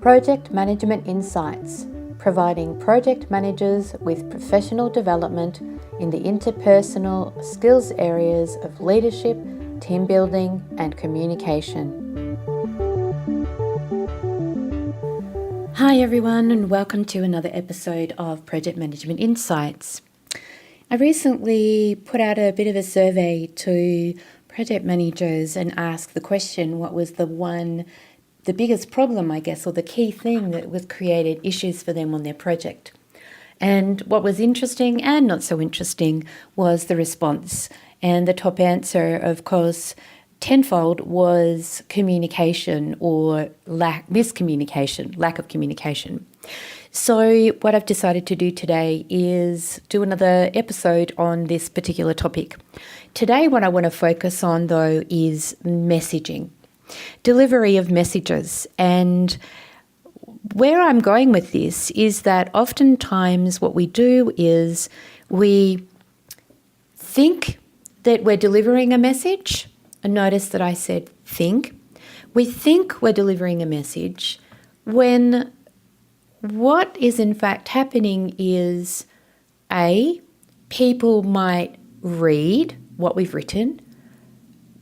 Project Management Insights, providing project managers with professional development in the interpersonal skills areas of leadership, team building, and communication. Hi everyone, and welcome to another episode of Project Management Insights. I recently put out a bit of a survey to project managers and asked the question, what was the biggest problem, I guess, or the key thing that was created issues for them on their project. And what was interesting and not so interesting was the response. And the top answer, of course, tenfold was communication or lack of communication. So what I've decided to do today is do another episode on this particular topic. Today, what I want to focus on, though, is messaging, delivery of messages. And where I'm going with this is that oftentimes what we do is we think that we're delivering a message. And notice that I said think. We think we're delivering a message when what is in fact happening is people might read what we've written.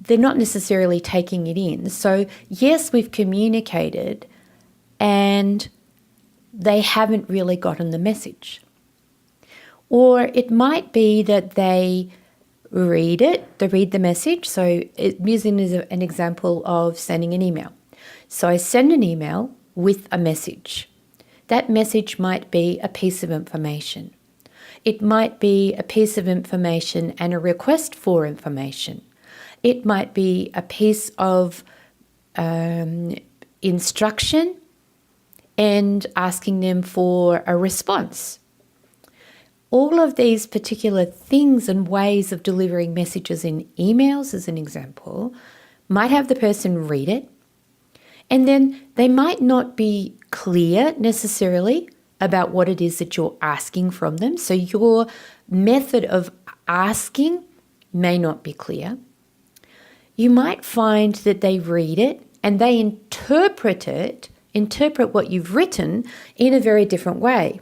They're not necessarily taking it in. So yes, we've communicated and they haven't really gotten the message. Or it might be that they read the message. So using as an example of sending an email. So I send an email with a message. That message might be a piece of information. It might be a piece of information and a request for information. It might be a piece of instruction and asking them for a response. All of these particular things and ways of delivering messages in emails, as an example, might have the person read it, and then they might not be clear necessarily about what it is that you're asking from them. So your method of asking may not be clear. You might find that they read it and they interpret what you've written in a very different way,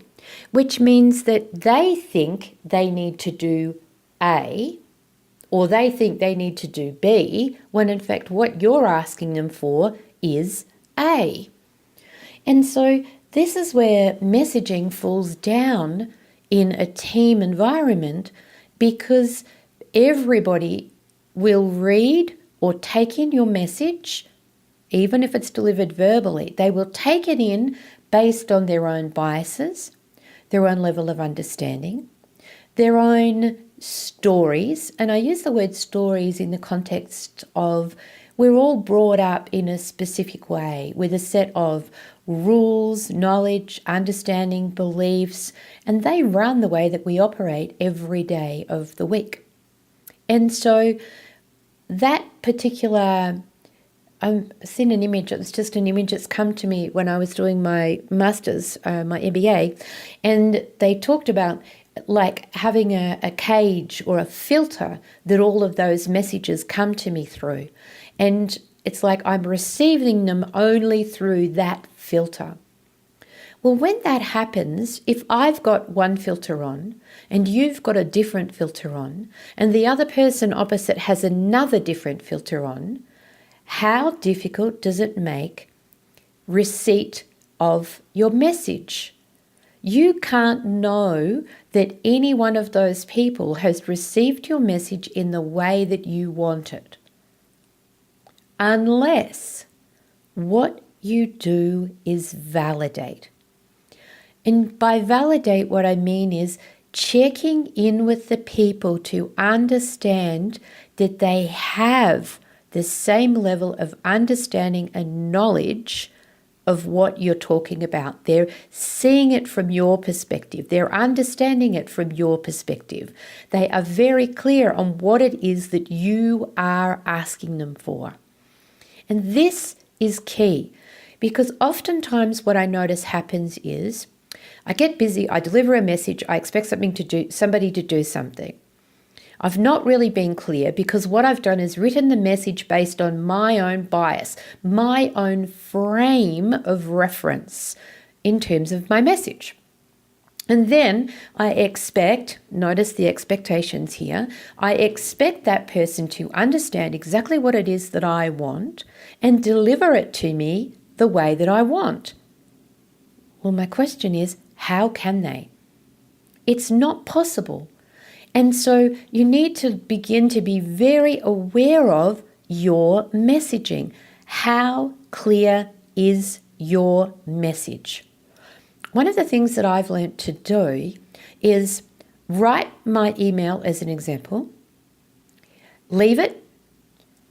which means that they think they need to do A, or they think they need to do B, when in fact what you're asking them for is A. And so this is where messaging falls down in a team environment, because everybody will read or take in your message, even if it's delivered verbally. They will take it in based on their own biases, their own level of understanding, their own stories. And I use the word stories in the context of we're all brought up in a specific way with a set of rules, knowledge, understanding, beliefs, and they run the way that we operate every day of the week. And so that particular, I've seen an image, it's just an image that's come to me when I was doing my master's, my MBA, and they talked about like having a cage or a filter that all of those messages come to me through. And it's like I'm receiving them only through that filter. Well, when that happens, if I've got one filter on and you've got a different filter on and the other person opposite has another different filter on, how difficult does it make receipt of your message? You can't know that any one of those people has received your message in the way that you want it, unless what you do is validate. And by validate, what I mean is checking in with the people to understand that they have the same level of understanding and knowledge of what you're talking about. They're seeing it from your perspective. They're understanding it from your perspective. They are very clear on what it is that you are asking them for. And this is key, because oftentimes what I notice happens is I get busy, I deliver a message, I expect somebody to do something. I've not really been clear because what I've done is written the message based on my own bias, my own frame of reference in terms of my message. And then I expect, notice the expectations here, I expect that person to understand exactly what it is that I want and deliver it to me the way that I want. Well, my question is, how can they? It's not possible. And so you need to begin to be very aware of your messaging. How clear is your message? One of the things that I've learnt to do is write my email as an example, leave it,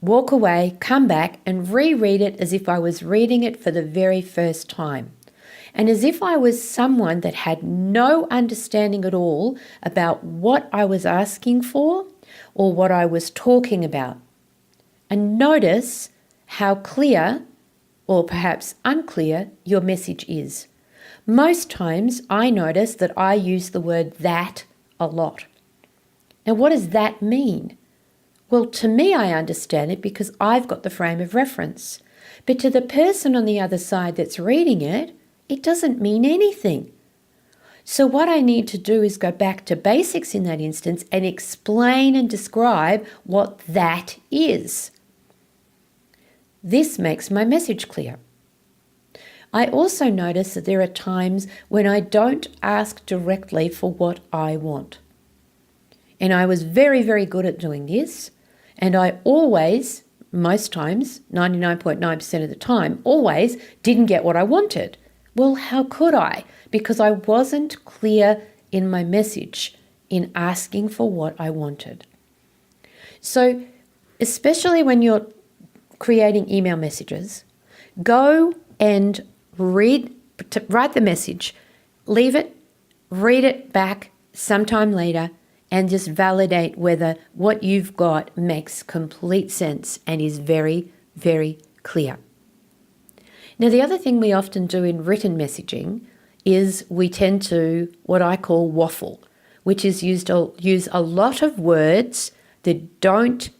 walk away, come back and reread it as if I was reading it for the very first time. And as if I was someone that had no understanding at all about what I was asking for or what I was talking about. And notice how clear, or perhaps unclear, your message is. Most times I notice that I use the word that a lot. Now, what does that mean? Well, to me, I understand it because I've got the frame of reference. But to the person on the other side that's reading it, it doesn't mean anything. So what I need to do is go back to basics in that instance and explain and describe what that is. This makes my message clear. I also notice that there are times when I don't ask directly for what I want. And I was very, very good at doing this. And I always, most times, 99.9% of the time, always didn't get what I wanted. Well, how could I? Because I wasn't clear in my message in asking for what I wanted. So, especially when you're creating email messages, go and write the message, leave it, read it back sometime later, and just validate whether what you've got makes complete sense and is very, very clear. Now, the other thing we often do in written messaging is we tend to what I call waffle, which is use a lot of words that don't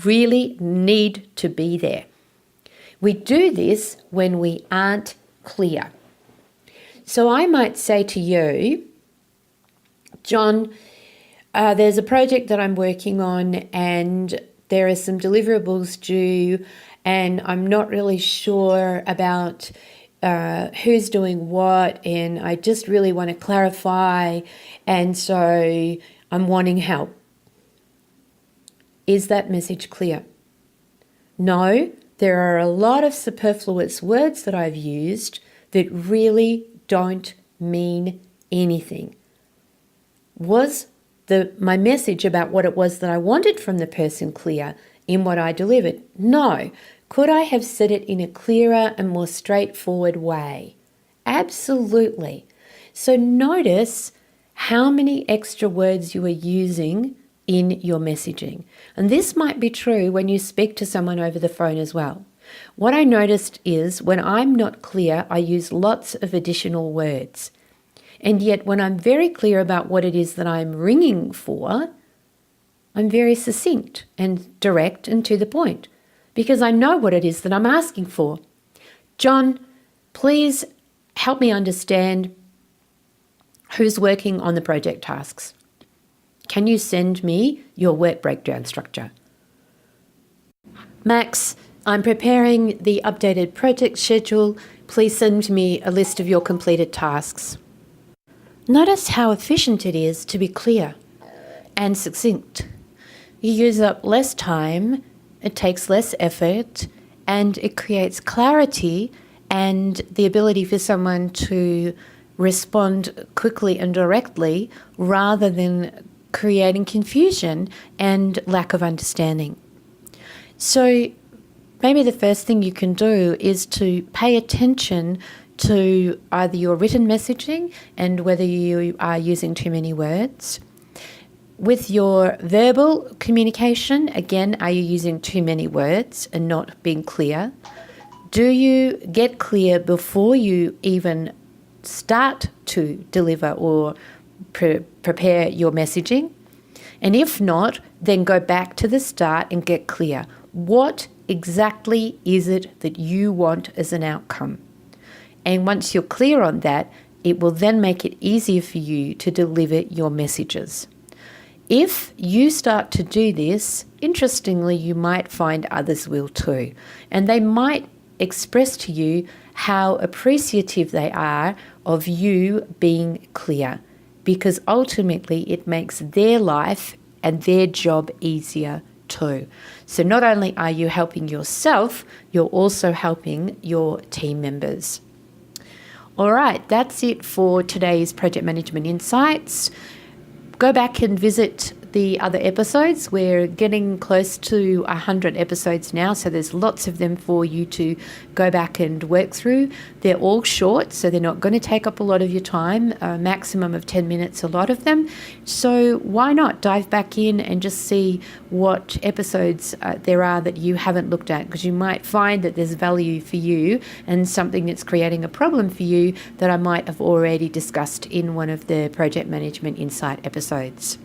really need to be there. We do this when we aren't clear. So I might say to you, John, there's a project that I'm working on and there are some deliverables due and I'm not really sure about who's doing what and I just really want to clarify and so I'm wanting help. Is that message clear? No, there are a lot of superfluous words that I've used that really don't mean anything. Was my message about what it was that I wanted from the person clear in what I delivered? No. Could I have said it in a clearer and more straightforward way? Absolutely. So notice how many extra words you are using in your messaging. And this might be true when you speak to someone over the phone as well. What I noticed is when I'm not clear, I use lots of additional words. And yet when I'm very clear about what it is that I'm ringing for, I'm very succinct and direct and to the point because I know what it is that I'm asking for. John, please help me understand who's working on the project tasks. Can you send me your work breakdown structure? Max, I'm preparing the updated project schedule. Please send me a list of your completed tasks. Notice how efficient it is to be clear and succinct. You use up less time, it takes less effort, and it creates clarity and the ability for someone to respond quickly and directly rather than creating confusion and lack of understanding. So maybe the first thing you can do is to pay attention to either your written messaging and whether you are using too many words. With your verbal communication, again, are you using too many words and not being clear? Do you get clear before you even start to deliver or prepare your messaging? And if not, then go back to the start and get clear. What exactly is it that you want as an outcome? And once you're clear on that, it will then make it easier for you to deliver your messages. If you start to do this, interestingly, you might find others will too. And they might express to you how appreciative they are of you being clear, because ultimately it makes their life and their job easier too. So not only are you helping yourself, you're also helping your team members. All right, that's it for today's Project Management Insights. Go back and visit the other episodes. We're getting close to 100 episodes now, so there's lots of them for you to go back and work through. They're all short, so they're not going to take up a lot of your time, a maximum of 10 minutes, a lot of them. So why not dive back in and just see what episodes there are that you haven't looked at, because you might find that there's value for you and something that's creating a problem for you that I might have already discussed in one of the Project Management Insight episodes.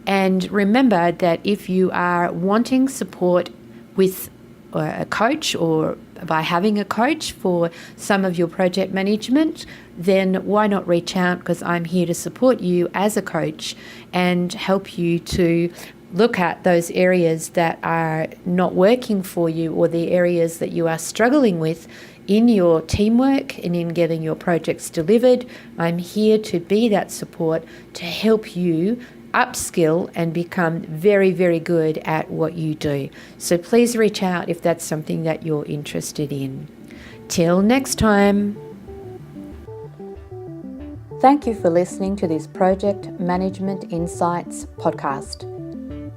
And remember that if you are wanting support with a coach or by having a coach for some of your project management, then why not reach out, because I'm here to support you as a coach and help you to look at those areas that are not working for you, or the areas that you are struggling with in your teamwork and in getting your projects delivered. I'm here to be that support to help you upskill and become very, very good at what you do. So please reach out if that's something that you're interested in. Till next time. Thank you for listening to this Project Management Insights podcast.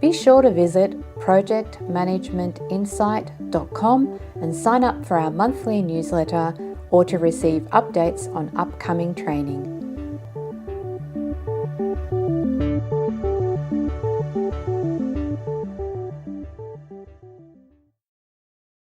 Be sure to visit projectmanagementinsight.com and sign up for our monthly newsletter or to receive updates on upcoming training.